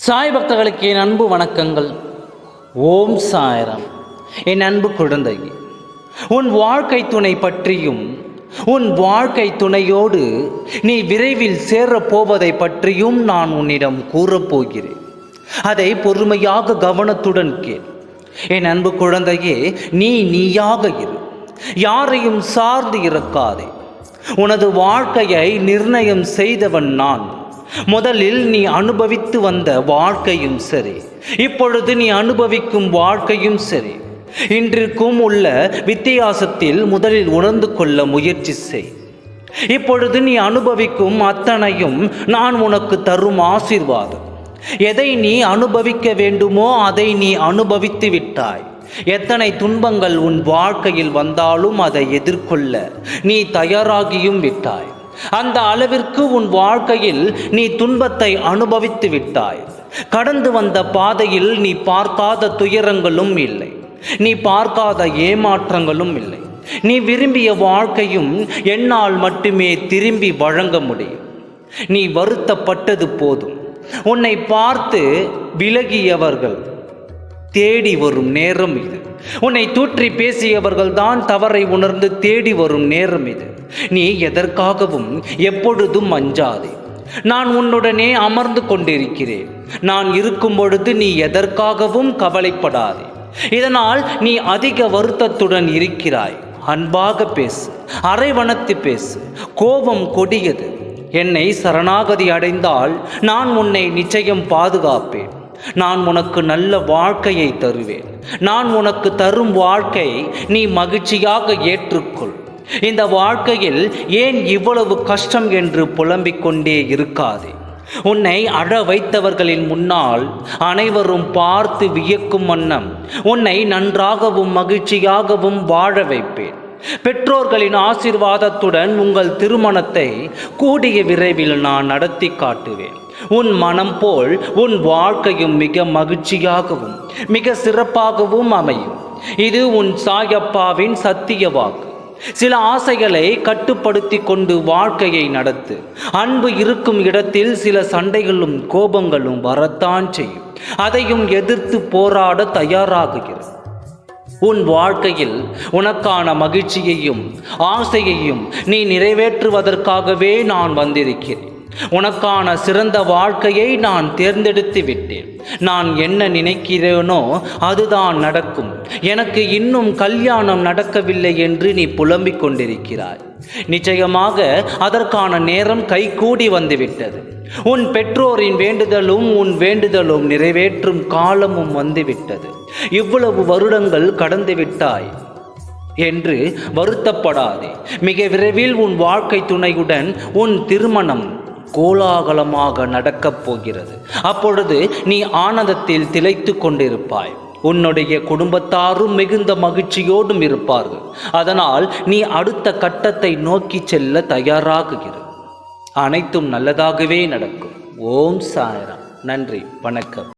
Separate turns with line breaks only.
சாய் பக்தர்களுக்கு என் அன்பு வணக்கங்கள். ஓம் சாய்ராம். என் அன்பு குழந்தை, உன் வாழ்க்கை துணை பற்றியும் உன் வாழ்க்கை துணையோடு நீ விரைவில் சேரப்போவதை பற்றியும் நான் உன்னிடம் கூறப்போகிறேன். அதை பொறுமையாக கவனத்துடன் கேள். என் அன்பு குழந்தையே, நீயாக இரு. யாரையும் சார்ந்து இருக்காதே. உனது வாழ்க்கையை நிர்ணயம் செய்தவன் நான். முதலில் நீ அனுபவித்து வந்த வாழ்க்கையும் சரி, இப்பொழுது நீ அனுபவிக்கும் வாழ்க்கையும் சரி, இன்றிற்கும் உள்ள வித்தியாசத்தில் முதலில் உணர்ந்து கொள்ள முயற்சி செய். இப்பொழுது நீ அனுபவிக்கும் அத்தனையும் நான் உனக்கு தரும் ஆசீர்வாதம். எதை நீ அனுபவிக்க வேண்டுமோ அதை நீ அனுபவித்து விட்டாய். எத்தனை துன்பங்கள் உன் வாழ்க்கையில் வந்தாலும் அதை எதிர்கொள்ள நீ தயாராகியும் விட்டாய். அந்த அளவிற்கு உன் வாழ்க்கையில் நீ துன்பத்தை அனுபவித்து விட்டாய். கடந்து வந்த பாதையில் நீ பார்க்காத துயரங்களும் இல்லை, நீ பார்க்காத ஏமாற்றங்களும் இல்லை. நீ விரும்பிய வாழ்க்கையும் என்னால் மட்டுமே திரும்பி வழங்க முடியும். நீ வருத்தப்பட்டது போதும். உன்னை பார்த்து விலகியவர்கள் தேடி வரும் நேரம் இது. உன்னை தூற்றி பேசியவர்கள் தான் தவறை உணர்ந்து தேடி வரும் நேரம் இது. நீ எதற்காகவும் எப்பொழுதும் அஞ்சாதே. நான் உன்னுடனே அமர்ந்து கொண்டிருக்கிறேன். நான் இருக்கும் பொழுது நீ எதற்காகவும் கவலைப்படாதே. இதனால் நீ அதிக வருத்தத்துடன் இருக்கிறாய். அன்பாக பேசு, அரைவணத்து பேசு. கோபம் கொடியது. என்னை சரணாகதி அடைந்தால் நான் உன்னை நிச்சயம் பாதுகாப்பேன். நான் உனக்கு நல்ல வாழ்க்கையை தருவேன். நான் உனக்கு தரும் வாழ்க்கையை நீ மகிழ்ச்சியாக ஏற்றுக்கொள். இந்த வாழ்க்கையில் ஏன் இவ்வளவு கஷ்டம் என்று புலம்பிக் கொண்டே இருக்காதே. உன்னை அழ வைத்தவர்களின் முன்னால் அனைவரும் பார்த்து வியக்கும் வண்ணம் உன்னை நன்றாகவும் மகிழ்ச்சியாகவும் வாழ வைப்பேன். பெற்றோர்களின் ஆசீர்வாதத்துடன் உங்கள் திருமணத்தை கூடிய விரைவில் நான் நடத்தி காட்டுவேன். உன் மனம் போல் உன் வாழ்க்கையும் மிக மகிழ்ச்சியாகவும் மிக சிறப்பாகவும் அமையும். இது உன் சாயப்பாவின் சத்திய வாக்கு. சில ஆசைகளை கட்டுப்படுத்தி கொண்டு வாழ்க்கையை நடத்து. அன்பு இருக்கும் இடத்தில் சில சண்டைகளும் கோபங்களும் வரத்தான் செய்யும். அதையும் எதிர்த்து போராட தயாராகுகிறது. உன் வாழ்க்கையில் உனக்கான மகிழ்ச்சியையும் ஆசையையும் நீ நிறைவேற்றுவதற்காகவே நான் வந்திருக்கிறேன். உனக்கான சிறந்த வாழ்க்கையை நான் தேர்ந்தெடுத்து விட்டேன். நான் என்ன நினைக்கிறேனோ அதுதான் நடக்கும். எனக்கு இன்னும் கல்யாணம் நடக்கவில்லை என்று நீ புலம்பிக் கொண்டிருக்கிறாய். நிச்சயமாக அதற்கான நேரம் கைகூடி வந்துவிட்டது. உன் பெற்றோரின் வேண்டுதலும் உன் வேண்டுதலும் நிறைவேற்றும் காலமும் வந்துவிட்டது. இவ்வளவு வருடங்கள் கடந்து விட்டாய் என்று வருத்தப்படாதே. மிக விரைவில் உன் வாழ்க்கை துணையுடன் உன் திருமணம் கோலாகலமாக நடக்கப் போகிறது. அப்பொழுது நீ ஆனந்தத்தில் திளைத்து கொண்டிருப்பாய். உன்னுடைய குடும்பத்தாரும் மிகுந்த மகிழ்ச்சியோடும் இருப்பார்கள். அதனால் நீ அடுத்த கட்டத்தை நோக்கி செல்ல தயாராகுகிறது. அனைத்தும் நல்லதாகவே நடக்கும். ஓம் சாய்ராம். நன்றி, வணக்கம்.